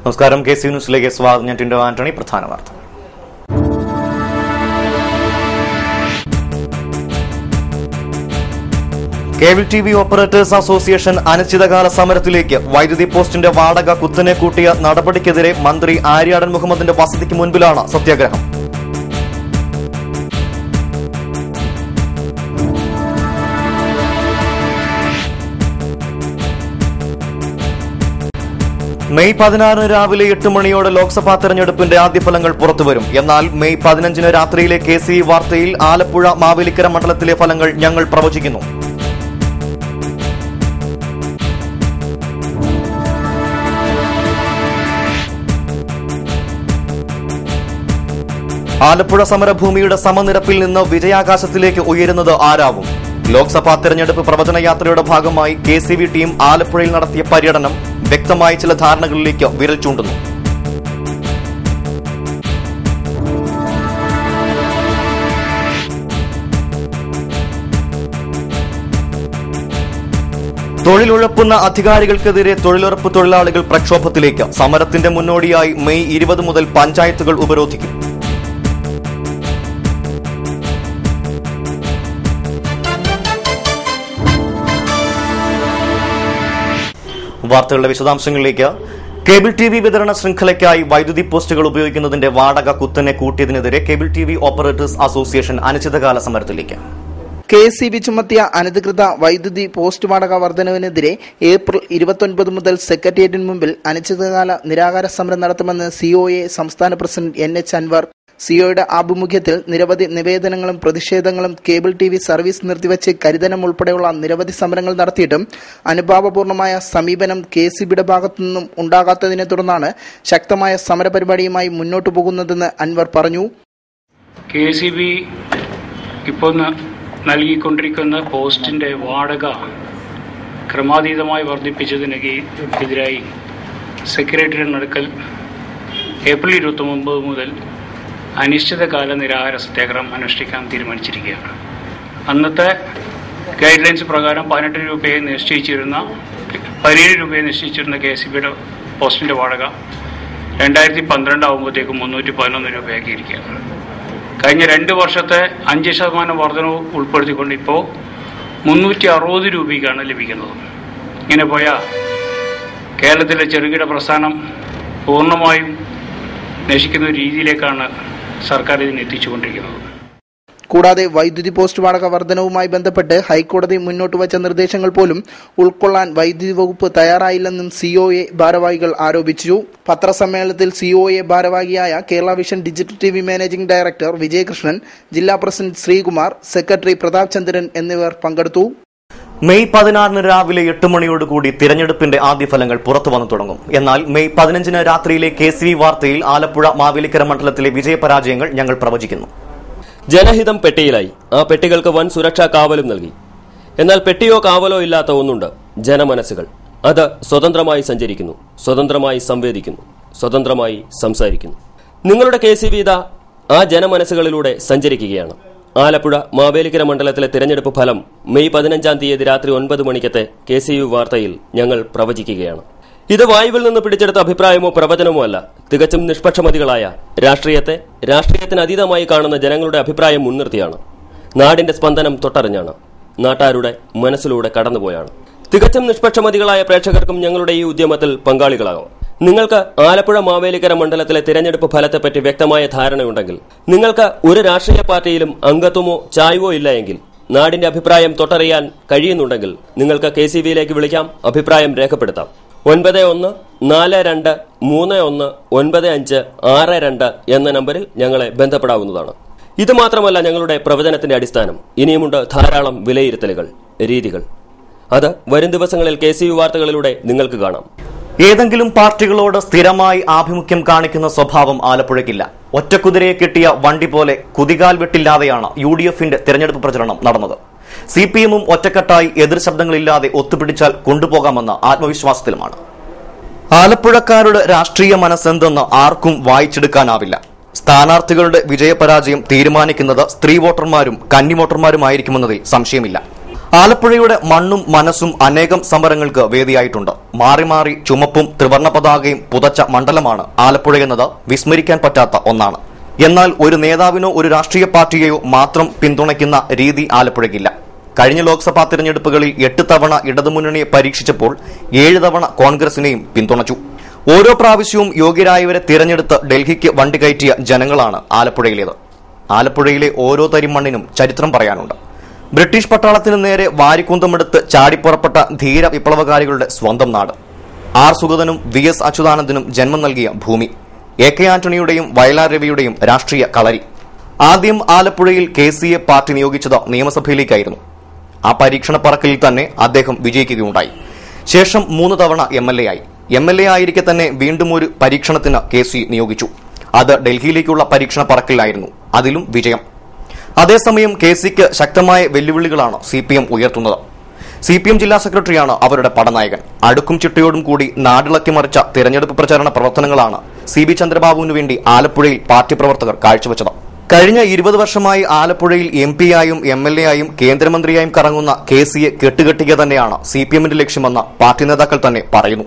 നമസ്കാരം. KC ന്യൂസിലേക്ക് സ്വാഗതം. ഞാൻ ടിൻഡോ ആന്റണി. പ്രധാന വാർത്ത. കേബിൾ TV ഓപ്പറേറ്റേഴ്സ് അസോസിയേഷൻ അനിശ്ചിതകാല സമരത്തിലേക്ക്. വൈദ്യുതി പോസ്റ്റിന്റെ വാടക കുത്തനെ കൂട്ടിയ നടപടിക്കെതിരെ മന്ത്രി ആര്യാടൻ മുഹമ്മദിന്റെ വസതിക്ക് മുൻപിലാണ് സത്യാഗ്രഹം. മെയ് 16 രാവിലെ 8 മണിയോടെ ലോക്സഭാ തെരഞ്ഞെടുപ്പിന്റെ ആദ്യ ഫലങ്ങൾ പുറത്തുവരും. എന്നാൽ മെയ് 15 രാത്രിയിലെ KCV വാർത്തയിൽ ആലപ്പുഴ മാവേലിക്കര മണ്ഡലത്തിലെ ഫലങ്ങൾ ഞങ്ങൾ പ്രവചിക്കുന്നു. ആലപ്പുഴ സമരഭൂമിയുടെ സമനിരപ്പിൽ നിന്ന് വിജയാകാശത്തിലേക്ക് ഉയരുന്നത് ആരാവും? ലോക്സഭാ തെരഞ്ഞെടുപ്പ് പ്രവചന യാത്രയുടെ ഭാഗമായി KCV ടീം ആലപ്പുഴയിൽ നടത്തിയ പര്യടനം വ്യക്തമായ ചില ധാരണകളിലേക്ക് വിരൽ ചൂണ്ടുന്നു. തൊഴിലുറപ്പുന്ന അധികാരികൾക്കെതിരെ തൊഴിലുറപ്പ് തൊഴിലാളികൾ പ്രക്ഷോഭത്തിലേക്ക്. സമരത്തിന്റെ മുന്നോടിയായി മെയ് 20 മുതൽ പഞ്ചായത്തുകൾ ഉപരോധിക്കും. വാർത്തകളുടെ വിശദാംശങ്ങളിലേക്ക്. കേബിൾ TV വിതരണ ശൃംഖലയ്ക്കായി വൈദ്യുതി പോസ്റ്റുകൾ ഉപയോഗിക്കുന്നതിന്റെ വാടക കുത്തനെ കൂട്ടിയതിനെതിരെ കേബിൾ TV ഓപ്പറേറ്റേഴ്സ് അസോസിയേഷൻ അനിശ്ചിതകാല സമരത്തിലേക്ക്. KCB ചുമത്തിയ അനധികൃത വൈദ്യുതി പോസ്റ്റ് വാടക വർധനവിനെതിരെ ഏപ്രിൽ 29 മുതൽ സെക്രട്ടേറിയറ്റിന് മുമ്പിൽ അനിശ്ചിതകാല നിരാഹാര സമരം നടത്തുമെന്ന് COA സംസ്ഥാന പ്രസിഡന്റ് NH അൻവർ. സിഒയുടെ ആഭിമുഖ്യത്തിൽ നിരവധി നിവേദനങ്ങളും പ്രതിഷേധങ്ങളും കേബിൾ TV സർവീസ് നിർത്തിവെച്ച് കരിതനം ഉൾപ്പെടെയുള്ള നിരവധി സമരങ്ങൾ നടത്തിയിട്ടും അനുഭാവപൂർണമായ സമീപനം KCBയുടെ ഭാഗത്തുനിന്നും ഉണ്ടാകാത്തതിനെ തുടർന്നാണ് ശക്തമായ സമരപരിപാടിയുമായി മുന്നോട്ടു പോകുന്നതെന്ന് അൻവർ പറഞ്ഞു. KCB ഇപ്പോൾ നൽകിക്കൊണ്ടിരിക്കുന്ന പോസ്റ്റിന്റെ വാടക ക്രമാതീതമായി വർദ്ധിപ്പിച്ചതിനെതിരായി സെക്രട്ടേറിയറ്റ് നടക്കൽ ഏപ്രിൽ 29 മുതൽ അനിശ്ചിതകാല നിരാഹാര സത്യാഗ്രഹം അനുഷ്ഠിക്കാൻ തീരുമാനിച്ചിരിക്കുകയാണ്. അന്നത്തെ ഗൈഡ് ലൈൻസ് പ്രകാരം 17 രൂപയെ നിശ്ചയിച്ചിരുന്ന KCBയുടെ പോസ്റ്റിന്റെ വാടക 2012 ആകുമ്പോഴത്തേക്കും 311 രൂപയാക്കിയിരിക്കുകയാണ്. കഴിഞ്ഞ 2 വർഷത്തെ 5% വർധനവ് ഉൾപ്പെടുത്തിക്കൊണ്ട് ഇപ്പോൾ 360 രൂപയ്ക്കാണ് ലഭിക്കുന്നത്. ഇങ്ങനെ പോയാൽ കേരളത്തിലെ ചെറുകിട പ്രസ്ഥാനം പൂർണ്ണമായും നശിക്കുന്ന രീതിയിലേക്കാണ് സർക്കാർ ഇതിനെ എത്തിച്ചുകൊണ്ടിരിക്കുന്നത്. കൂടാതെ വൈദ്യുതി പോസ്റ്റ് വാടക വർധനവുമായി ബന്ധപ്പെട്ട് ഹൈക്കോടതി മുന്നോട്ട് വച്ച നിർദ്ദേശങ്ങൾ പോലും ഉൾക്കൊള്ളാൻ വൈദ്യുതി വകുപ്പ് തയ്യാറായില്ലെന്നും COA ഭാരവാഹികൾ ആരോപിച്ചു. പത്രസമ്മേളനത്തിൽ COA ഭാരവാഹിയായ Kerala vision digital TV managing director Vijayakrishnan, ജില്ലാ പ്രസിഡന്റ് ശ്രീകുമാർ, സെക്രട്ടറി പ്രതാപ് ചന്ദ്രൻ എന്നിവർ പങ്കെടുത്തു. മെയ് 16 രാവിലെ 8 മണിയോടുകൂടി തിരഞ്ഞെടുപ്പിന്റെ ആദ്യ ഫലങ്ങൾ പുറത്തു വന്നു തുടങ്ങും. എന്നാൽ മെയ് 15 രാത്രിയിലെ KCV വാർത്തയിൽ ആലപ്പുഴ മാവേലിക്കര മണ്ഡലത്തിലെ വിജയപരാജയങ്ങൾ ഞങ്ങൾ പ്രവചിക്കുന്നു. ജനഹിതം പെട്ടിയിലായി. ആ പെട്ടികൾക്ക് വൻ സുരക്ഷാ കാവലും നൽകി. എന്നാൽ പെട്ടിയോ കാവലോ ഇല്ലാത്ത ഒന്നുണ്ട്: ജനമനസ്സുകൾ. അത് സ്വതന്ത്രമായി സഞ്ചരിക്കുന്നു, സ്വതന്ത്രമായി സംവേദിക്കുന്നു, സ്വതന്ത്രമായി സംസാരിക്കുന്നു. നിങ്ങളുടെ KCV ഇതാ ആ ജനമനസ്സുകളിലൂടെ സഞ്ചരിക്കുകയാണ്. ആലപ്പുഴ മാവേലിക്കര മണ്ഡലത്തിലെ തിരഞ്ഞെടുപ്പ് ഫലം മെയ് 15 തീയതി രാത്രി 9 മണിക്കത്തെ KCV വാർത്തയിൽ ഞങ്ങൾ പ്രവചിക്കുകയാണ്. ഇത് വായുവിൽ നിന്ന് പിടിച്ചെടുത്ത അഭിപ്രായമോ പ്രവചനമോ അല്ല. തികച്ചും നിഷ്പക്ഷമതികളായ രാഷ്ട്രീയത്തിന് അതീതമായി കാണുന്ന ജനങ്ങളുടെ അഭിപ്രായം മുൻനിർത്തിയാണ്. നാടിന്റെ സ്പന്ദനം തൊട്ടറിഞ്ഞാണ്. നാട്ടാരുടെ മനസ്സിലൂടെ കടന്നുപോയാണ്. തികച്ചും നിഷ്പക്ഷമതികളായ പ്രേക്ഷകർക്കും ഞങ്ങളുടെ ഈ ഉദ്യമത്തിൽ പങ്കാളികളാകാം. നിങ്ങൾക്ക് ആലപ്പുഴ മാവേലിക്കര മണ്ഡലത്തിലെ തിരഞ്ഞെടുപ്പ് ഫലത്തെപ്പറ്റി വ്യക്തമായ ധാരണയുണ്ടെങ്കിൽ, നിങ്ങൾക്ക് ഒരു രാഷ്ട്രീയ പാർട്ടിയിലും അംഗത്വമോ ചായ്വോ ഇല്ല എങ്കിൽ, നാടിന്റെ അഭിപ്രായം തൊട്ടറിയാൻ കഴിയുന്നുണ്ടെങ്കിൽ നിങ്ങൾക്ക് KCVയിലേക്ക് വിളിക്കാം, അഭിപ്രായം രേഖപ്പെടുത്താം. 9142319562 എന്ന നമ്പറിൽ ഞങ്ങളെ ബന്ധപ്പെടാവുന്നതാണ്. ഇത് മാത്രമല്ല ഞങ്ങളുടെ പ്രവചനത്തിന്റെ അടിസ്ഥാനം. ഇനിയുമുണ്ട് ധാരാളം വിലയിരുത്തലുകൾ, രീതികൾ. അത് വരും ദിവസങ്ങളിൽ KCV വാർത്തകളിലൂടെ നിങ്ങൾക്ക് കാണാം. ഏതെങ്കിലും പാർട്ടികളോട് സ്ഥിരമായി ആഭിമുഖ്യം കാണിക്കുന്ന സ്വഭാവം ആലപ്പുഴയ്ക്കില്ല. ഒറ്റക്കുതിരയെ കിട്ടിയ വണ്ടി പോലെ കുതികാൽ വെട്ടില്ലാതെയാണ് UDFന്റെ തെരഞ്ഞെടുപ്പ് പ്രചരണം നടന്നത്. CPMും ഒറ്റക്കെട്ടായി എതിർ ശബ്ദങ്ങളില്ലാതെ ഒത്തുപിടിച്ചാൽ കൊണ്ടുപോകാമെന്ന ആത്മവിശ്വാസത്തിലുമാണ്. ആലപ്പുഴക്കാരുടെ രാഷ്ട്രീയ മനസ്സെന്തെന്ന് ആർക്കും വായിച്ചെടുക്കാനാവില്ല. സ്ഥാനാർത്ഥികളുടെ വിജയപരാജയം തീരുമാനിക്കുന്നത് സ്ത്രീ വോട്ടർമാരും കന്നി വോട്ടർമാരുമായിരിക്കുമെന്നതിൽ സംശയമില്ല. ആലപ്പുഴയുടെ മണ്ണും മനസ്സും അനേകം സമരങ്ങൾക്ക് വേദിയായിട്ടുണ്ട്. മാറി മാറി ചുമപ്പും ത്രിവർണ്ണ പതാകയും പുതച്ച മണ്ഡലമാണ് ആലപ്പുഴ എന്നത് വിസ്മരിക്കാൻ പറ്റാത്ത ഒന്നാണ്. എന്നാൽ ഒരു നേതാവിനോ ഒരു രാഷ്ട്രീയ പാർട്ടിയെയോ മാത്രം പിന്തുണയ്ക്കുന്ന രീതി ആലപ്പുഴയ്ക്കില്ല. കഴിഞ്ഞ ലോക്സഭാ തിരഞ്ഞെടുപ്പുകളിൽ 8 തവണ ഇടതുമുന്നണിയെ പരീക്ഷിച്ചപ്പോൾ 7 തവണ കോൺഗ്രസിനെയും പിന്തുണച്ചു. ഓരോ പ്രാവശ്യവും യോഗ്യരായവരെ തിരഞ്ഞെടുത്ത് ഡൽഹിക്ക് വണ്ടി കയറ്റിയ ജനങ്ങളാണ് ആലപ്പുഴയിലേത്. ആലപ്പുഴയിലെ ഓരോ തരി മണ്ണിനും ചരിത്രം പറയാനുണ്ട്. ബ്രിട്ടീഷ് പട്ടാളത്തിന് നേരെ വാരിക്കുന്തമെടുത്ത് ചാടിപ്പുറപ്പെട്ട ധീര വിപ്ലവകാരികളുടെ സ്വന്തം നാട്. ആർ സുഗതനും VS അച്യുതാനന്ദനും ജന്മം നൽകിയ ഭൂമി. AK ആന്റണിയുടെയും വയലാർ രവിയുടെയും രാഷ്ട്രീയ കളരി. ആദ്യം ആലപ്പുഴയിൽ KCA പാർട്ടി നിയോഗിച്ചത് നിയമസഭയിലേക്കായിരുന്നു. ആ പരീക്ഷണ പറക്കലിൽ തന്നെ അദ്ദേഹം വിജയിക്കുകയുണ്ടായി. ശേഷം 3 തവണ MLA ആയി. MLA ആയിരിക്കെ തന്നെ വീണ്ടും ഒരു പരീക്ഷണത്തിന് KC നിയോഗിച്ചു. അത് ഡൽഹിയിലേക്കുള്ള പരീക്ഷണ പറക്കലിലായിരുന്നു. അതിലും വിജയം. അതേസമയം KCക്ക് ശക്തമായ വെല്ലുവിളികളാണ് CPM ഉയർത്തുന്നത്. CPM ജില്ലാ സെക്രട്ടറിയാണ് അവരുടെ പടനായകൻ. അടുക്കും ചിട്ടയോടും കൂടി നാടിളക്കി മറിച്ച തിരഞ്ഞെടുപ്പ് പ്രചാരണ പ്രവർത്തനങ്ങളാണ് CB ചന്ദ്രബാബുവിനു വേണ്ടി ആലപ്പുഴയിൽ പാർട്ടി പ്രവർത്തകർ കാഴ്ചവെച്ചത്. കഴിഞ്ഞ 20 വർഷമായി ആലപ്പുഴയിൽ MP ആയും MLA ആയും കേന്ദ്രമന്ത്രിയായും കറങ്ങുന്ന KCയെ കെട്ടുകെട്ടുക തന്നെയാണ് CPMന്റെ ലക്ഷ്യമെന്ന് പാർട്ടി നേതാക്കൾ തന്നെ പറയുന്നു.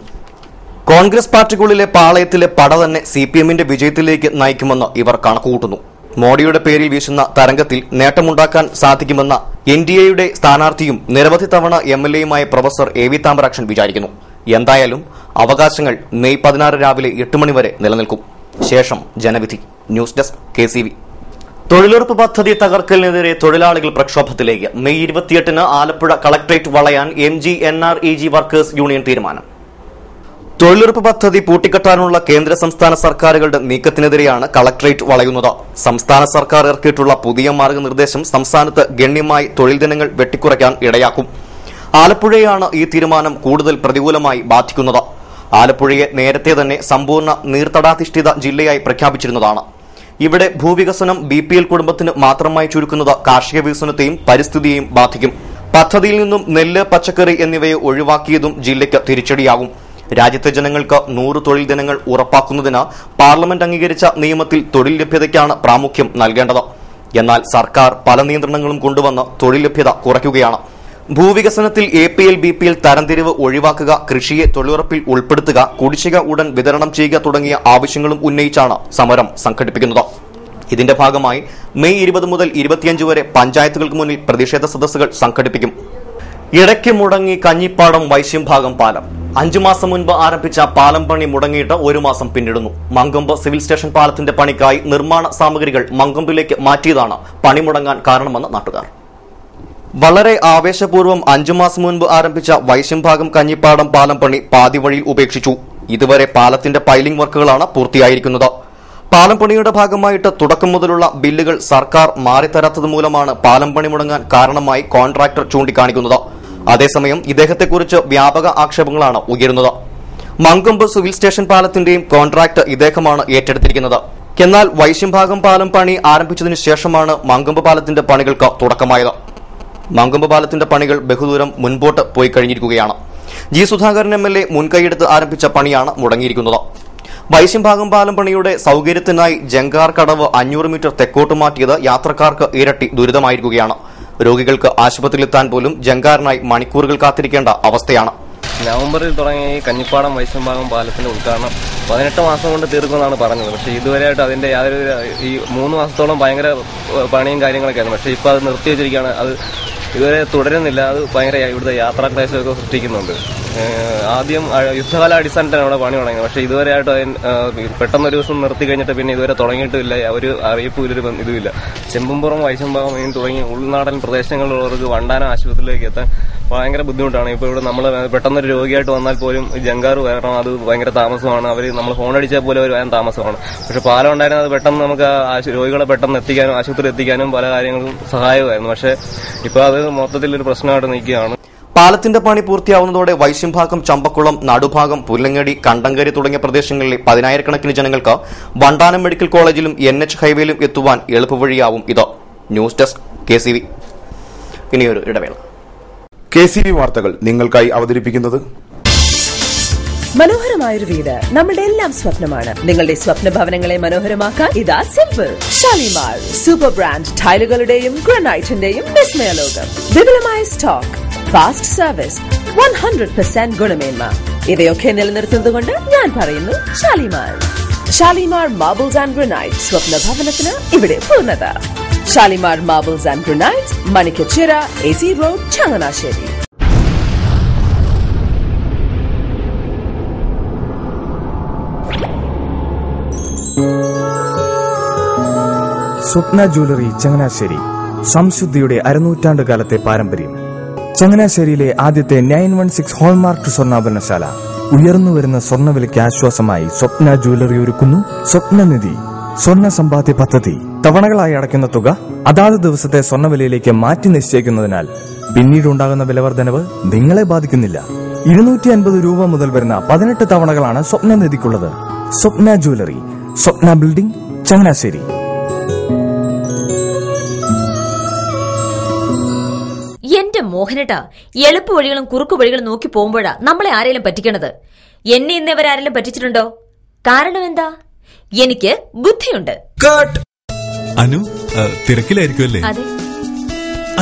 കോൺഗ്രസ് പാർട്ടിക്കുള്ളിലെ പാളയത്തിലെ പട തന്നെ CPMന്റെ വിജയത്തിലേക്ക് നയിക്കുമെന്ന് ഇവർ കണക്കുകൂട്ടുന്നു. മോഡിയുടെ പേരിൽ വീശുന്ന തരംഗത്തിൽ നേട്ടമുണ്ടാക്കാൻ സാധിക്കുമെന്ന NDAയുടെ സ്ഥാനാർത്ഥിയും നിരവധി തവണ MLAയുമായ പ്രൊഫസർ AV താമരാക്ഷൻ വിചാരിക്കുന്നു. എന്തായാലും അവകാശങ്ങൾ മെയ് 16 രാവിലെ 8 മണി വരെ നിലനിൽക്കും. ശേഷം ജനവിധി. News desk KCV. തൊഴിലുറപ്പ് പദ്ധതി തകർക്കലിനെതിരെ തൊഴിലാളികൾ പ്രക്ഷോഭത്തിലേക്ക്. മെയ് 28-ന് ആലപ്പുഴ കളക്ടറേറ്റ് വളയാൻ MG-NREG വർക്കേഴ്സ് യൂണിയൻ തീരുമാനം. തൊഴിലുറപ്പ് പദ്ധതി പൂട്ടിക്കെട്ടാനുള്ള കേന്ദ്ര സംസ്ഥാന സർക്കാരുകളുടെ നീക്കത്തിനെതിരെയാണ് കളക്ടറേറ്റ് വളയുന്നത്. സംസ്ഥാന സർക്കാർ ഇറക്കിയിട്ടുള്ള പുതിയ മാർഗനിർദ്ദേശം സംസ്ഥാനത്ത് ഗണ്യമായി തൊഴിൽ ദിനങ്ങൾ വെട്ടിക്കുറയ്ക്കാൻ ഇടയാക്കും. ആലപ്പുഴയാണ് ഈ തീരുമാനം കൂടുതൽ പ്രതികൂലമായി ബാധിക്കുന്നത്. ആലപ്പുഴയെ നേരത്തെ തന്നെ സമ്പൂർണ്ണ നീർത്തടാധിഷ്ഠിത ജില്ലയായി പ്രഖ്യാപിച്ചിരുന്നതാണ്. ഇവിടെ ഭൂവികസനം BPL കുടുംബത്തിന് മാത്രമായി ചുരുക്കുന്നത് കാർഷിക വികസനത്തെയും പരിസ്ഥിതിയെയും ബാധിക്കും. പദ്ധതിയിൽ നിന്നും നെല്ല്, പച്ചക്കറി എന്നിവയെ ഒഴിവാക്കിയതും ജില്ലയ്ക്ക് തിരിച്ചടിയാകും. രാജ്യത്തെ ജനങ്ങൾക്ക് 100 തൊഴിൽ ദിനങ്ങൾ ഉറപ്പാക്കുന്നതിന് പാർലമെന്റ് അംഗീകരിച്ച നിയമത്തിൽ തൊഴിൽ ലഭ്യതയ്ക്കാണ് പ്രാമുഖ്യം നൽകേണ്ടത്. എന്നാൽ സർക്കാർ പല നിയന്ത്രണങ്ങളും കൊണ്ടുവന്ന് തൊഴിൽ ലഭ്യത കുറയ്ക്കുകയാണ്. ഭൂവികസനത്തിൽ APL BPL തരംതിരിവ് ഒഴിവാക്കുക, കൃഷിയെ തൊഴിലുറപ്പിൽ ഉൾപ്പെടുത്തുക, കുടിശ്ശിക ഉടൻ വിതരണം ചെയ്യുക തുടങ്ങിയ ആവശ്യങ്ങളും ഉന്നയിച്ചാണ് സമരം സംഘടിപ്പിക്കുന്നത്. ഇതിന്റെ ഭാഗമായി മെയ് 20 മുതൽ 25 വരെ പഞ്ചായത്തുകൾക്ക് മുന്നിൽ പ്രതിഷേധ സദസ്സുകൾ സംഘടിപ്പിക്കും. ഇടയ്ക്ക് മുടങ്ങി കഞ്ഞിപ്പാടം വൈശ്യംഭാഗം പാലം. 5 മാസം മുൻപ് ആരംഭിച്ച പാലം പണി മുടങ്ങിയിട്ട് 1 മാസം പിന്നിടുന്നു. മങ്കൊമ്പ് സിവിൽ സ്റ്റേഷൻ പാലത്തിന്റെ പണിക്കായി നിർമ്മാണ സാമഗ്രികൾ മങ്കൊമ്പിലേക്ക് മാറ്റിയതാണ് പണി മുടങ്ങാൻ കാരണമെന്ന് നാട്ടുകാർ. വളരെ ആവേശപൂർവ്വം 5 മാസം മുൻപ് ആരംഭിച്ച വൈശ്യംഭാഗം കഞ്ഞിപ്പാടം പാലം പണി പാതി വഴിയിൽ ഉപേക്ഷിച്ചു. ഇതുവരെ പാലത്തിന്റെ പൈലിംഗ് വർക്കുകളാണ് പൂർത്തിയായിരിക്കുന്നത്. പാലം പണിയുടെ ഭാഗമായിട്ട് തുടക്കം മുതലുള്ള ബില്ലുകൾ സർക്കാർ മാറിത്തരാത്തത് മൂലമാണ് പാലം പണി മുടങ്ങാൻ കാരണമായി കോൺട്രാക്ടർ ചൂണ്ടിക്കാണിക്കുന്നത്. അതേസമയം ഇദ്ദേഹത്തെക്കുറിച്ച് വ്യാപക ആക്ഷേപങ്ങളാണ് ഉയരുന്നത്. മങ്കൊമ്പ് സിവിൽ സ്റ്റേഷൻ പാലത്തിന്റെയും കോൺട്രാക്ട് ഇദ്ദേഹമാണ് ഏറ്റെടുത്തിരിക്കുന്നത്. എന്നാൽ വൈശ്യംഭാഗം പാലം പണി ആരംഭിച്ചതിനു ശേഷമാണ് മങ്കൊമ്പ് പാലത്തിന്റെ പണികൾക്ക് തുടക്കമായത്. മങ്കൊമ്പ് പാലത്തിന്റെ പണികൾ ബഹുദൂരം മുൻപോട്ട് പോയി കഴിഞ്ഞിരിക്കുകയാണ്. G. സുധാകരൻ MLA മുൻകൈയെടുത്ത് ആരംഭിച്ച പണിയാണ് മുടങ്ങിയിരിക്കുന്നത്. വൈശ്യംഭാഗം പാലം പണിയുടെ സൌകര്യത്തിനായി ജങ്കാർ കടവ് 500 മീറ്റർ തെക്കോട്ട് മാറ്റിയത് യാത്രക്കാർക്ക് ഇരട്ടി ദുരിതമായിരിക്കുകയാണ്. രോഗികൾക്ക് ആശുപത്രിയിലെത്താൻ പോലും ജങ്കാറിനായി മണിക്കൂറുകൾ കാത്തിരിക്കേണ്ട അവസ്ഥയാണ്. നവംബറിൽ തുടങ്ങിയ ഈ കഞ്ഞിപ്പാടം വൈശ്യംഭാഗം പാലത്തിന്റെ ഉദ്ഘാടനം 18 മാസം കൊണ്ട് തീർക്കുമെന്നാണ് പറഞ്ഞത്. പക്ഷേ ഇതുവരെയായിട്ട് അതിന്റെ യാതൊരു ഈ 3 മാസത്തോളം ഭയങ്കര പണിയും കാര്യങ്ങളൊക്കെ ആയിരുന്നു. പക്ഷേ ഇപ്പോൾ അത് നിർത്തിവെച്ചിരിക്കുകയാണ്. അത് ഇതുവരെ തുടരുന്നില്ല. അത് ഭയങ്കര ഇവിടുത്തെ യാത്രാക്ലേശമൊക്കെ സൃഷ്ടിക്കുന്നുണ്ട്. ആദ്യം യുദ്ധകാല അടിസ്ഥാനത്തിലാണ് അവിടെ പണി തുടങ്ങിയത്. പക്ഷേ ഇതുവരെയായിട്ട് പെട്ടെന്നൊരു ദിവസം നിർത്തി കഴിഞ്ഞിട്ട് പിന്നെ ഇതുവരെ തുടങ്ങിയിട്ടില്ല. ഒരു അറിയിപ്പും ഇതുമില്ല. ചെമ്പുംപുറം വൈശംഭാഗം തുടങ്ങി ഉൾനാടൻ പ്രദേശങ്ങളിലുള്ളവർക്ക് വണ്ടാന ആശുപത്രിയിലേക്ക് എത്താൻ ഭയങ്കര ബുദ്ധിമുട്ടാണ്. ഇപ്പോൾ ഇവിടെ നമ്മൾ പെട്ടെന്നൊരു രോഗിയായിട്ട് വന്നാൽ പോലും ജങ്കാർ വരണം, അത് ഭയങ്കര താമസമാണ്. അവർ നമ്മൾ ഫോൺ അടിച്ചാൽ പോലും അവർ വരാൻ താമസമാണ്. പക്ഷെ പാലം ഉണ്ടായിരുന്നത് അത് പെട്ടെന്ന് നമുക്ക് രോഗികളെ പെട്ടെന്ന് എത്തിക്കാനും ആശുപത്രി എത്തിക്കാനും പല കാര്യങ്ങളും സഹായമായിരുന്നു. പക്ഷെ ഇപ്പോൾ അത് മൊത്തത്തിലൊരു പ്രശ്നമായിട്ട് നിൽക്കുകയാണ്. പാലത്തിന്റെ പണി പൂർത്തിയാവുന്നതോടെ വൈശ്യംഭാഗം, ചമ്പക്കുളം, നടുഭാഗം, പുല്ലങ്ങടി, കണ്ടങ്കരി തുടങ്ങിയ പ്രദേശങ്ങളിലെ 10,000-കണക്കിന് ജനങ്ങൾക്ക് വണ്ടാനം മെഡിക്കൽ കോളേജിലും NH ഹൈവേയിലും എത്തുവാൻ എളുപ്പവഴിയാവും ഇത്. News desk KCV. ഇനിയൊരു ഇടവേള. KCV വാർത്തകൾ നിങ്ങൾക്കായി അവതരിപ്പിക്കുന്നത് മനോഹരമായൊരു വീട് നമ്മളുടെ എല്ലാം സ്വപ്നമാണ്. നിങ്ങളുടെ സ്വപ്ന ഭവനങ്ങളെ മനോഹരമാക്കാൻ ഇതാ സിമ്പിൾ. ഷാലിമാർ സൂപ്പർ ബ്രാൻഡ് ടൈലുകളുടെയും ഗ്രാനൈറ്റിന്റെയും വിസ്മയ ലോകം. വിപുലമായ സ്റ്റോക്ക്, ഫാസ്റ്റ് സർവീസ്, 100% ഗുണമേന്മ. ഇവയൊക്കെ നിലനിർത്തുന്നതുകൊണ്ട് ഞാൻ പറയുന്നു Shalimar. Shalimar marbles and granite. സ്വപ്ന ഭവനത്തിന് ഇവിടെ പൂർണ്ണത. Shalimar marbles and granite, Manikkachira, AC road, Changanassery. Swapna jewellery Changanassery. സംശുദ്ധിയുടെ അരനൂറ്റാണ്ട് കാലത്തെ പാരമ്പര്യം. ചങ്ങനാശ്ശേരിയിലെ ആദ്യത്തെ 916 ഹോൾമാർക്ക് സ്വർണ്ണാഭരണശാല. ഉയർന്നുവരുന്ന സ്വർണ്ണവിലയ്ക്ക് ആശ്വാസമായി സ്വപ്ന ജ്വല്ലറി ഒരുക്കുന്നു സ്വപ്നനിധി സ്വർണ്ണ സമ്പാദ്യ പദ്ധതി. തവണകളായി അടയ്ക്കുന്ന തുക അതാത് ദിവസത്തെ സ്വർണ്ണവിലയിലേക്ക് മാറ്റി നിശ്ചയിക്കുന്നതിനാൽ പിന്നീടുണ്ടാകുന്ന വിലവർദ്ധനവ് നിങ്ങളെ ബാധിക്കുന്നില്ല. 250 രൂപ മുതൽ വരുന്ന 18 തവണകളാണ് സ്വപ്നനിധിക്കുള്ളത്. സ്വപ്ന ജ്വല്ലറി, സ്വപ്ന ബിൽഡിംഗ്, ചങ്ങനാശ്ശേരി. എന്റെ മോഹനേട്ടാ, എളുപ്പ വഴികളും കുറുക്കു വഴികളും നോക്കി പോകുമ്പോഴാ നമ്മളെ ആരെങ്കിലും പറ്റിക്കണത്. എന്നെ ഇന്നേവരാരെങ്കിലും പറ്റിച്ചിട്ടുണ്ടോ? കാരണം എന്താ? എനിക്ക് ബുദ്ധിയുണ്ട്. അനു തിരക്കിലായിരിക്കുമല്ലേ? അതെ.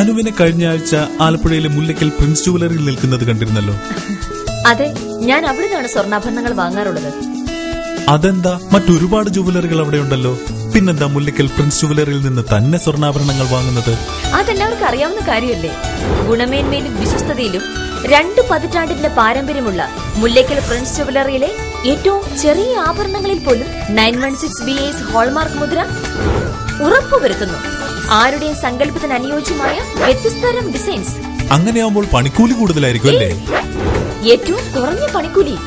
അനുവിനെ കഴിഞ്ഞ ആഴ്ച ആലപ്പുഴയിലെ മുല്ലയ്ക്കൽ പ്രിൻസ് ജുവലറിയിൽ നിൽക്കുന്നത് കണ്ടിരുന്നല്ലോ. അതെ, ഞാൻ അവിടെ നിന്നാണ് സ്വർണ്ണാഭരണങ്ങൾ വാങ്ങാറുള്ളത്. അതെന്താ, മറ്റൊരുപാട് ജുവലറികൾ അവിടെ ഉണ്ടല്ലോ. പിന്നെന്താ മുല്ലയ്ക്കൽ പ്രിൻസ് ജുവലറിയിൽ നിന്ന് തന്നെ സ്വർണ്ണാഭരണങ്ങൾ വാങ്ങുന്നത്? അതെല്ലാവർക്കും അറിയാവുന്ന കാര്യമല്ലേ. ഗുണമേന്മയിലും വിശ്വസ്തതയിലും 2 പതിറ്റാണ്ടിന്റെ പാരമ്പര്യമുള്ള മുല്ലയ്ക്കൽ പ്രിൻസ് ജുവലറിയിലെ ഏറ്റവും ചെറിയ ആഭരണങ്ങളിൽ പോലും 916 BAS ഹോൾമാർക്ക് മുദ്ര ഉറപ്പുവരുത്തുന്നു. ആരുടെയും സങ്കല്പത്തിന് അനുയോജ്യമായ വ്യത്യസ്തതരം ഡിസൈൻസ്. അങ്ങനെയാവുമ്പോൾ പണിക്കൂലി കൂടുതലായിരിക്കും അല്ലേ? ഏറ്റവും കുറഞ്ഞ പണിക്കൂലി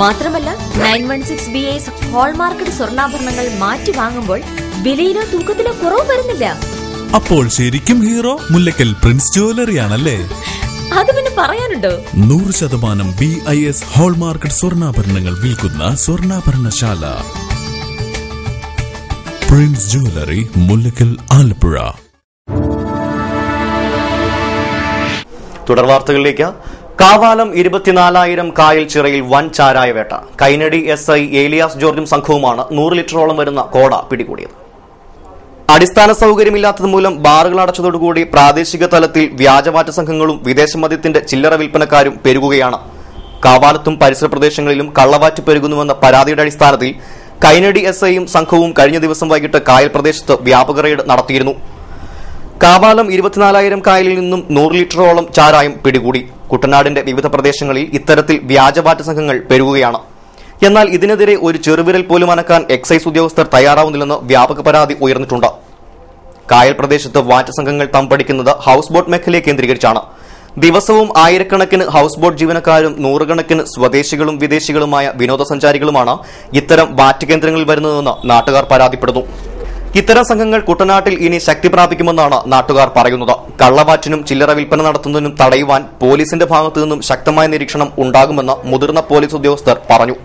മാത്രമല്ല, 916 BAS ഹോൾമാർക്കറ്റ് സ്വർണ്ണാഭരണങ്ങൾ മാറ്റി വാങ്ങുമ്പോൾ വിലയിലോ തൂക്കത്തിലോ കുറവ് വരുന്നില്ല. അപ്പോൾ ശരിക്കും ഹീറോ മുല്ലയ്ക്കൽ പ്രിൻസ് ജുവലറിയാണല്ലേ? അത് പിന്നെ പറയാനുണ്ടോ? 100% BIS ഹോൾമാർക്കറ്റ് സ്വർണ്ണാഭരണങ്ങൾ വിൽക്കുന്ന സ്വർണ്ണാഭരണശാല പ്രിൻസ് ജുവലറി, മുല്ലയ്ക്കൽ, ആലപ്പുഴ. തുടർവാർത്തകളിലേക്ക്. കാവാലം 24,000 കായൽ ചിറയിൽ വൻ ചാരായ വേട്ട. കൈനടി SI ഏലിയാസ് ജോർജും സംഘവുമാണ് 100 ലിറ്ററോളം വരുന്ന കോട പിടികൂടിയത്. അടിസ്ഥാന സൌകര്യമില്ലാത്തത് മൂലം ബാറുകൾ അടച്ചതോടുകൂടി പ്രാദേശിക തലത്തിൽ വ്യാജമാറ്റ സംഘങ്ങളും വിദേശ മദ്യത്തിന്റെ ചില്ലറ വിൽപ്പനക്കാരും പെരുകുകയാണ്. കാവാലത്തും പരിസര പ്രദേശങ്ങളിലും കള്ളവാറ്റ് പെരുകുന്നുവെന്ന പരാതിയുടെ അടിസ്ഥാനത്തിൽ കൈനടി SIയും സംഘവും കഴിഞ്ഞ ദിവസം വൈകിട്ട് കായൽ പ്രദേശത്ത് വ്യാപക റെയ്ഡ് നടത്തിയിരുന്നു. കാവാലം 24,000 കായലിൽ നിന്നും 100 ലിറ്ററോളം ചാരായം പിടികൂടി. കുട്ടനാടിന്റെ വിവിധ പ്രദേശങ്ങളിൽ ഇത്തരത്തിൽ വ്യാജവാറ്റ സംഘങ്ങൾ പെരുകുകയാണ്. എന്നാൽ ഇതിനെതിരെ ഒരു ചെറുവിരൽ പോലും അനക്കാൻ എക്സൈസ് ഉദ്യോഗസ്ഥർ തയ്യാറാവുന്നില്ലെന്ന് വ്യാപക പരാതി ഉയർന്നിട്ടുണ്ട്. കായൽ പ്രദേശത്ത് വാറ്റ് സംഘങ്ങൾ തമ്പടിക്കുന്നത് ഹൌസ് ബോട്ട് മേഖലയെ കേന്ദ്രീകരിച്ചാണ്. ദിവസവും ആയിരക്കണക്കിന് ഹൌസ് ബോട്ട് ജീവനക്കാരും നൂറുകണക്കിന് സ്വദേശികളും വിദേശികളുമായ വിനോദസഞ്ചാരികളുമാണ് ഇത്തരം വാറ്റ് കേന്ദ്രങ്ങളിൽ വരുന്നതെന്ന് നാട്ടുകാർ പരാതിപ്പെടുന്നു. ഇത്തരം സംഘങ്ങൾ കുട്ടനാട്ടിൽ ഇനി ശക്തി പ്രാപിക്കുമെന്നാണ് നാട്ടുകാർ പറയുന്നത്. കള്ളവാറ്റിനും ചില്ലറ വിൽപ്പന നടത്തുന്നതിനും തടയുവാൻ പോലീസിന്റെ ഭാഗത്തുനിന്നും ശക്തമായ നിരീക്ഷണം ഉണ്ടാകുമെന്ന് മുതിർന്ന പോലീസ് ഉദ്യോഗസ്ഥർ പറഞ്ഞു.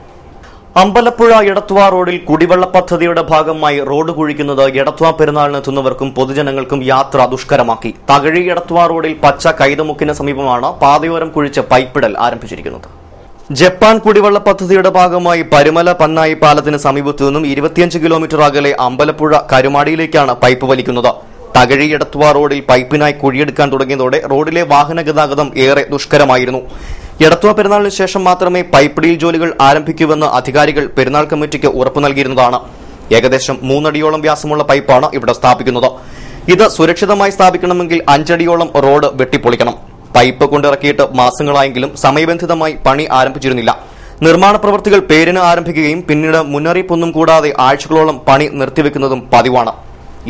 അമ്പലപ്പുഴ എടത്വ റോഡിൽ കുടിവെള്ള പദ്ധതിയുടെ ഭാഗമായി റോഡ് കുഴിക്കുന്നത് എടത്വ പെരുന്നാളിനെത്തുന്നവർക്കും പൊതുജനങ്ങൾക്കും യാത്ര ദുഷ്കരമാക്കി. തകഴി എടത്വ റോഡിൽ പച്ച കൈതമുക്കിന് സമീപമാണ് പാതയോരം കുഴിച്ച് പൈപ്പിടൽ ആരംഭിച്ചിരിക്കുന്നത്. ജപ്പാൻ കുടിവെള്ള പദ്ധതിയുടെ ഭാഗമായി പരുമല പന്നായി പാലത്തിന് സമീപത്തു നിന്നും 25 കിലോമീറ്റർ അകലെ അമ്പലപ്പുഴ കരുമാടിയിലേക്കാണ് പൈപ്പ് വലിക്കുന്നത്. തകഴി എടത്വ റോഡിൽ പൈപ്പിനായി കുഴിയെടുക്കാൻ തുടങ്ങിയതോടെ റോഡിലെ വാഹന ഗതാഗതം ഏറെ ദുഷ്കരമായിരുന്നു. എടത്വ പെരുന്നാളിന് ശേഷം മാത്രമേ പൈപ്പിടിയിൽ ജോലികൾ ആരംഭിക്കൂവെന്ന് അധികാരികൾ പെരുന്നാൾ കമ്മിറ്റിക്ക് ഉറപ്പു നൽകിയിരുന്നതാണ്. ഏകദേശം 3 അടിയോളം വ്യാസമുള്ള പൈപ്പാണ് ഇവിടെ സ്ഥാപിക്കുന്നത്. ഇത് സുരക്ഷിതമായി സ്ഥാപിക്കണമെങ്കിൽ 5 അടിയോളം റോഡ് വെട്ടിപ്പൊളിക്കണം. പൈപ്പ് കൊണ്ടിറക്കിയിട്ട് മാസങ്ങളായെങ്കിലും സമയബന്ധിതമായി പണി ആരംഭിച്ചിരുന്നില്ല. നിർമ്മാണ പ്രവൃത്തികൾ പേരിന് ആരംഭിക്കുകയും പിന്നീട് മുന്നറിയിപ്പൊന്നും കൂടാതെ ആഴ്ചകളോളം പണി നിർത്തിവെക്കുന്നതും പതിവാണ്.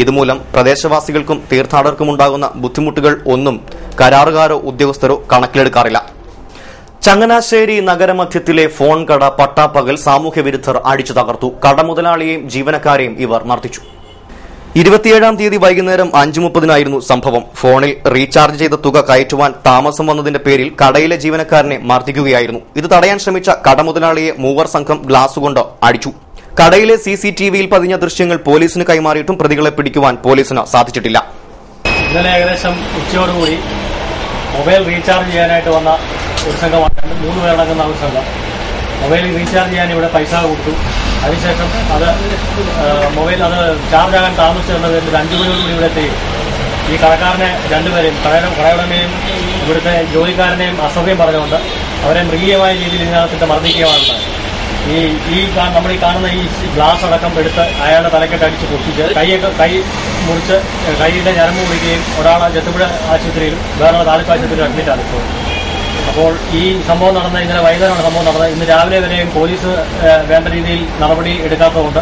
ഇതുമൂലം പ്രദേശവാസികൾക്കും തീർത്ഥാടകർക്കും ഉണ്ടാകുന്ന ബുദ്ധിമുട്ടുകൾ ഒന്നും കരാറുകാരോ ഉദ്യോഗസ്ഥരോ കണക്കിലെടുക്കാറില്ല. ചങ്ങനാശ്ശേരി നഗരമധ്യത്തിലെ ഫോൺ കട പട്ടാപ്പകൽ സാമൂഹ്യ വിരുദ്ധർ അടിച്ചു തകർത്തു. കടമുതലാളിയെയും ജീവനക്കാരെയും ഇവർ മർദ്ദിച്ചു. 27-ാം തീയതി വൈകുന്നേരം 5:30 സംഭവം. ഫോണിൽ റീചാർജ് ചെയ്ത തുക കയറ്റുവാൻ താമസം വന്നതിന്റെ പേരിൽ കടയിലെ ജീവനക്കാരനെ മർദ്ദിക്കുകയായിരുന്നു. ഇത് തടയാൻ ശ്രമിച്ച കടമുതലാളിയെ മൂവർ സംഘം ഗ്ലാസുകൊണ്ട് അടിച്ചു. കടയിലെ CCTVയിൽ പതിഞ്ഞ ദൃശ്യങ്ങൾ പോലീസിന് കൈമാറിയിട്ടും പ്രതികളെ പിടിക്കുവാൻ പോലീസിന് സാധിച്ചിട്ടില്ല. ഇന്നലെ ഏകദേശം ഉച്ചയോടുകൂടി മൊബൈൽ റീചാർജ് ചെയ്യാനായിട്ട് വന്ന ഒരു സംഘമാണ്. 3 പേരടങ്ങുന്ന ഒരു സംഘം മൊബൈൽ റീചാർജ് ചെയ്യാൻ ഇവിടെ പൈസ കൊടുത്തു. അതിനുശേഷം മൊബൈൽ ചാർജ് ആകാൻ താമസിച്ചെന്ന പേരിൽ 5 മണിയോടുകൂടി ഇവിടെ എത്തി ഈ കടക്കാരനെ രണ്ടുപേരെയും കടയുടമയും ഇവിടുത്തെ ജോലിക്കാരനെയും അസഭ്യം പറഞ്ഞുകൊണ്ട് അവരെ മൃഗീയമായ രീതിയിൽ ഇതിനകത്തിട്ട് മർദ്ദിക്കുകയാണ്. നമ്മൾ ഈ കാണുന്ന ഈ ഗ്ലാസ് അടക്കം എടുത്ത് അയാളുടെ തലക്കെട്ട് അടിച്ച് പൊട്ടിച്ച് കൈ മുറിച്ച് കൈയുടെ ഞരമ്പ് മുറിക്കുകയും ഒരാളെ ചെത്തുപുഴ ആശുപത്രിയിലും വേറെ താലൂക്ക് ആശുപത്രിയിലും അഡ്മിറ്റാണ് ഇപ്പോൾ. അപ്പോൾ ഈ സംഭവം നടന്ന ഇന്നലെ വൈകുന്നേരമാണ് സംഭവം നടന്നത്. ഇന്ന് രാവിലെ വരെയും പോലീസ് വേണ്ട രീതിയിൽ നടപടി എടുക്കാത്തതുകൊണ്ട്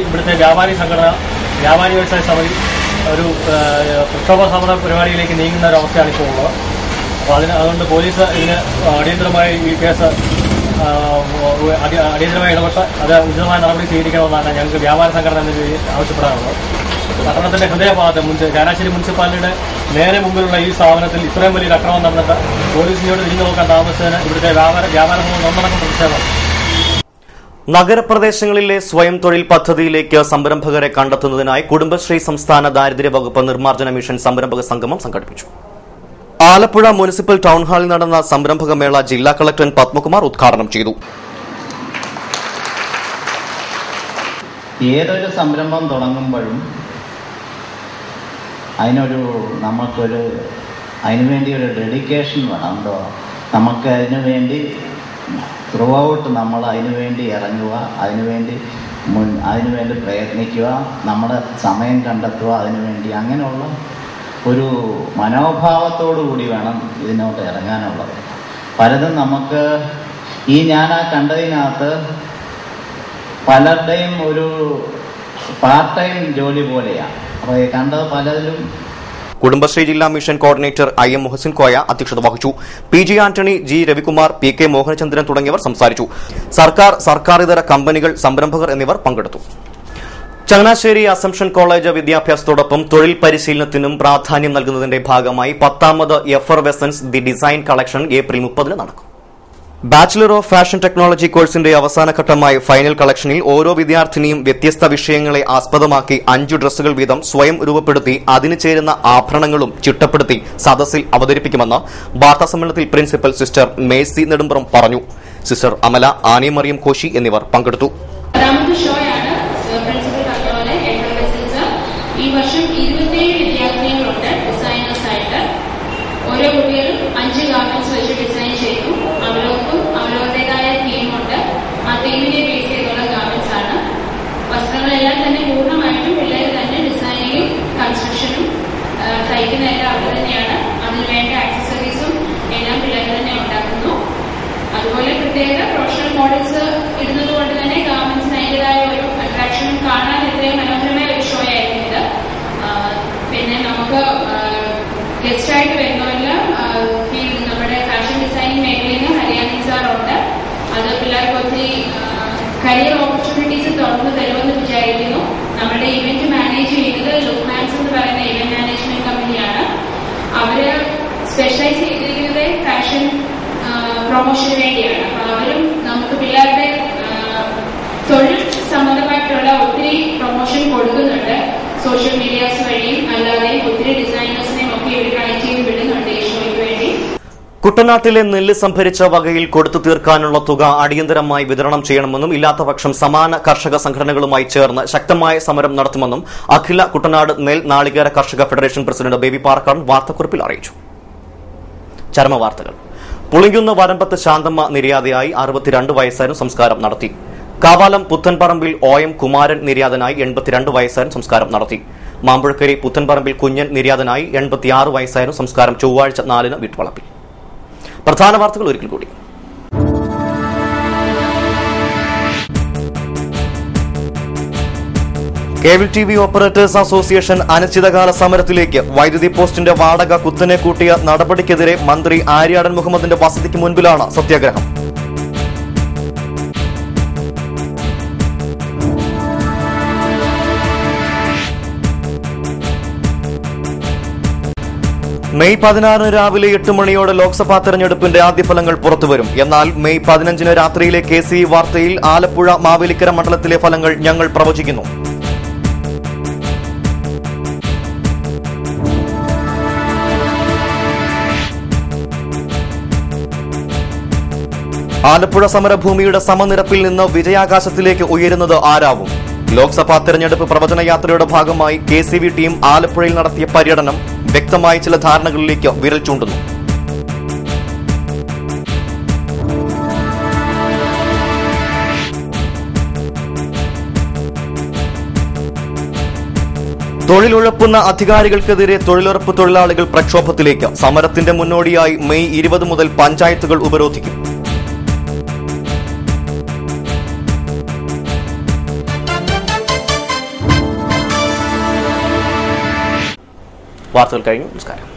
ഇവിടുത്തെ വ്യാപാരി സംഘടന, വ്യാപാരി വ്യവസായ സമിതി ഒരു പ്രക്ഷോഭ സമര പരിപാടിയിലേക്ക് നീങ്ങുന്ന ഒരു അവസ്ഥയാണ് ഇപ്പോൾ ഉള്ളത്. അപ്പോൾ അതുകൊണ്ട് പോലീസ് ഇതിന് അടിയന്തരമായി ഈ കേസ് അടിയന്തരമായി ഇടപെട്ട് അത് ഉചിതമായ നടപടി സ്വീകരിക്കണമെന്നാണ് ഞങ്ങൾക്ക് വ്യാപാര സംഘടന എന്ന രീതിയിൽ ആവശ്യപ്പെടാനുള്ളത്. പട്ടണത്തിന്റെ ഹൃദയഭാഗത്ത് ചങ്ങനാശ്ശേരി മുനിസിപ്പാലിറ്റിയുടെ നേരെ മുമ്പിലുള്ള ഈ സ്ഥാപനത്തിൽ ഇത്രയും വലിയൊരു അക്രമം നടന്നിട്ട് പോലീസിനോട് തിരിഞ്ഞു നോക്കാൻ താമസിച്ചതിന് ഇവിടുത്തെ വ്യാപാര ഒന്നടക്കം പ്രതിഷേധം. നഗരപ്രദേശങ്ങളിലെ സ്വയം തൊഴിൽ പദ്ധതിയിലേക്ക് സംരംഭകരെ കണ്ടെത്തുന്നതിനായി കുടുംബശ്രീ സംസ്ഥാന ദാരിദ്ര്യ വകുപ്പ് നിർമ്മാർജ്ജന മിഷൻ സംരംഭക സംഗമം സംഘടിപ്പിച്ചു. ആലപ്പുഴ മുനിസിപ്പൽ ടൌൺ ഹാളിൽ നടന്ന സംരംഭക മേള ജില്ലാ കളക്ടർ പത്മകുമാർ ഉദ്ഘാടനം ചെയ്തു. ഏതൊരു സംരംഭം തുടങ്ങുമ്പോഴും അതിനുവേണ്ടി ഒരു ഡെഡിക്കേഷൻ വേണം. നമുക്ക് അതിനുവേണ്ടി ത്രൂ ഔട്ട് നമ്മൾ അതിനുവേണ്ടി ഇറങ്ങുക, അതിനുവേണ്ടി പ്രയത്നിക്കുക, നമ്മുടെ സമയം കണ്ടെത്തുക, അതിനുവേണ്ടി അങ്ങനെയുള്ള ഒരു മനോഭാവത്തോടു കൂടി വേണം ഇതിനോട്ട് ഇറങ്ങാനുള്ളത്. പലതും നമുക്ക് ഞാൻ കണ്ടതിനകത്ത് പലരുടെയും ഒരു പാർട്ട് ടൈം ജോലി പോലെയാണ്. അപ്പോൾ കണ്ടത് പലതിലും. കുടുംബശ്രീ ജില്ലാ mission coordinator IM Muhsin Koya അധ്യക്ഷത വഹിച്ചു. PG Antony, G Ravikumar, PK Mohanachandran തുടങ്ങിയവർ സംസാരിച്ചു. സർക്കാരിതര കമ്പനികൾ, സംരംഭകർ എന്നിവർ പങ്കെടുത്തു. ചങ്ങനാശ്ശേരി അസംഷൻ കോളേജ് വിദ്യാഭ്യാസത്തോടൊപ്പം തൊഴിൽ പരിശീലനത്തിനും പ്രാധാന്യം നൽകുന്നതിന്റെ ഭാഗമായി 10ാമത് effervescence the design collection April 30 നടക്കും. ബാച്ചിലർ ഓഫ് ഫാഷൻ ടെക്നോളജി കോഴ്സിന്റെ അവസാനഘട്ടമായ ഫൈനൽ കളക്ഷനിൽ ഓരോ വിദ്യാർത്ഥിനിയും വ്യത്യസ്ത വിഷയങ്ങളെ ആസ്പദമാക്കി 5 ഡ്രസ്സുകൾ വീതം സ്വയം രൂപപ്പെടുത്തി അതിന് ചേരുന്ന ആഭരണങ്ങളും ചിട്ടപ്പെടുത്തി സദസ്സിൽ അവതരിപ്പിക്കുമെന്ന് വാർത്താസമ്മേളനത്തിൽ പ്രിൻസിപ്പൽ സിസ്റ്റർ മേഴ്സി നെടുമ്പ്രം പറഞ്ഞു. സിസ്റ്റർ അമല, ആനിമറിയം കോശി എന്നിവർ പങ്കെടുത്തു. ഈ വർഷം 27 വിദ്യാർത്ഥികളുണ്ട് ഡിസൈനേഴ്സായിട്ട്. ഓരോ കുട്ടികളും 5 ഗാർമെന്റ്സ് വെച്ച് ഡിസൈൻ ചെയ്തു. അവരവർക്കും അവരവരുടേതായ തീമുണ്ട്. ആ തീമിനെ ബേസ് ചെയ്തുള്ള ഗാർമെന്റ്സ് ആണ്. വസ്ത്രങ്ങളെല്ലാം തന്നെ പൂർണ്ണമായിട്ടും പിള്ളേർ തന്നെ ഡിസൈനിങ്ങും കൺസ്ട്രക്ഷനും തയ്ക്കുന്നതെല്ലാം അവർ തന്നെയാണ്. അതിനുവേണ്ട ആക്സസറീസും എല്ലാം പിള്ളേർ തന്നെ ഉണ്ടാക്കുന്നു. അതുപോലെ പ്രത്യേക പ്രൊഫഷണൽ മോഡൽസ് ഇടുന്നത് കൊണ്ട് തന്നെ ഗാർമെന്റ്സിന് അതിൻ്റെതായ ഒരു അട്രാക്ഷനും കാണാൻ എത്രയും മനോഹരമായ ഒരു ഷോ ആയിരുന്നു ഇത്. പിന്നെ നമുക്ക് ഗസ്റ്റായിട്ട് വരുന്നവരെല്ലാം നമ്മുടെ ഫാഷൻ ഡിസൈനിങ് മേഖലയിൽ നിന്ന് ഹരിയാന സാറുണ്ട്. അത് പിള്ളേർക്ക് ഒത്തിരി കരിയർ ഓപ്പർച്യൂണിറ്റീസ് തുറന്നു തരുമെന്ന് വിചാരിക്കുന്നു. നമ്മുടെ ഇവന്റ് മാനേജ് ചെയ്യുന്നത് ലുക്മാൻസ് എന്ന് പറയുന്ന ഇവന്റ് മാനേജ്മെന്റ് കമ്പനിയാണ്. അവര് സ്പെഷ്യലൈസ് ചെയ്തിരിക്കുന്നത് ഫാഷൻ പ്രൊമോഷന് വേണ്ടിയാണ്. അപ്പൊ അവരും നമുക്ക് പിള്ളേരുടെ തൊഴിൽ സംബന്ധമായിട്ടുള്ള ഒത്തിരി പ്രൊമോഷൻ കൊടുക്കുന്നുണ്ട്. സോഷ്യൽ മീഡിയാസ് വഴിയും അല്ലാതെയും ഒത്തിരി ഡിസൈനേഴ്സിനെയും ഒക്കെ ഇവർ കണക്ട് ചെയ്ത് വിടുന്നുണ്ട് ഈ ഷോയ്ക്ക് വേണ്ടി. കുട്ടനാട്ടിലെ നെല്ല് സംഭരിച്ച വകയിൽ കൊടുത്തു തീർക്കാനുള്ള തുക അടിയന്തരമായി വിതരണം ചെയ്യണമെന്നും ഇല്ലാത്തപക്ഷം സമാന കർഷക സംഘടനകളുമായി ചേർന്ന് ശക്തമായ സമരം നടത്തുമെന്നും അഖില കുട്ടനാട് നെൽ നാളികേര കർഷക ഫെഡറേഷൻ പ്രസിഡന്റ് ബേബി പാറക്കാടൻ വാർത്താക്കുറിപ്പിൽ അറിയിച്ചു. ചരമവാർത്തകൾ. പുളിങ്കുന്ന് വരമ്പത്ത് ശാന്തമ്മ നിര്യാതയായി 62 വയസ്സായിരുന്നു സംസ്കാരം നടത്തി. കാവാലം പുത്തൻപറമ്പിൽ OM കുമാരൻ നിര്യാതനായി 82 വയസ്സായിരുന്നു സംസ്കാരം നടത്തി. മാമ്പുഴക്കരി പുത്തൻപറമ്പിൽ കുഞ്ഞൻ നിര്യാതനായി 86 വയസ്സായിരുന്നു സംസ്കാരം ചൊവ്വാഴ്ച 4 വീട്ടുവളപ്പിൽ. പ്രധാന വാർത്തകൾ ഒരിക്കൽ കൂടി. കേബിൾ TV ഓപ്പറേറ്റേഴ്സ് അസോസിയേഷൻ അനിശ്ചിതകാല സമരത്തിലേക്ക്. വൈദ്യുതി പോസ്റ്റിന്റെ വാടക കുത്തനെ കൂട്ടിയ നടപടിക്കെതിരെ മന്ത്രി ആര്യാടൻ മുഹമ്മദിന്റെ വസതിക്ക് മുൻപിലാണ് സത്യാഗ്രഹം. മെയ് 16 രാവിലെ 8 മണിയോടെ ലോക്സഭാ തെരഞ്ഞെടുപ്പിന്റെ ആദ്യഫലങ്ങൾ പുറത്തുവരും. എന്നാൽ മെയ് 15 രാത്രിയിലെ KCE വാർത്തയിൽ ആലപ്പുഴ മാവേലിക്കര മണ്ഡലത്തിലെ ഫലങ്ങൾ ഞങ്ങൾ പ്രവചിക്കുന്നു. ആലപ്പുഴ സമരഭൂമിയുടെ സമനിരപ്പിൽ നിന്ന് വിജയാകാശത്തിലേക്ക് ഉയരുന്നത് ആരാവും? ലോക്സഭാ തെരഞ്ഞെടുപ്പ് പ്രവചനയാത്രയുടെ ഭാഗമായി KCV ടീം ആലപ്പുഴയിൽ നടത്തിയ പര്യടനം വ്യക്തമായ ചില ധാരണകളിലേക്ക് വിരൽ ചൂണ്ടുന്നു. തൊഴിലുറപ്പുന്ന അധികാരികൾക്കെതിരെ തൊഴിലുറപ്പ് തൊഴിലാളികൾ പ്രക്ഷോഭത്തിലേക്ക്. സമരത്തിന്റെ മുന്നോടിയായി മെയ് 20 മുതൽ പഞ്ചായത്തുകൾ ഉപരോധിക്കും. വാർത്തകൾ കഴിഞ്ഞു. നമസ്കാരം.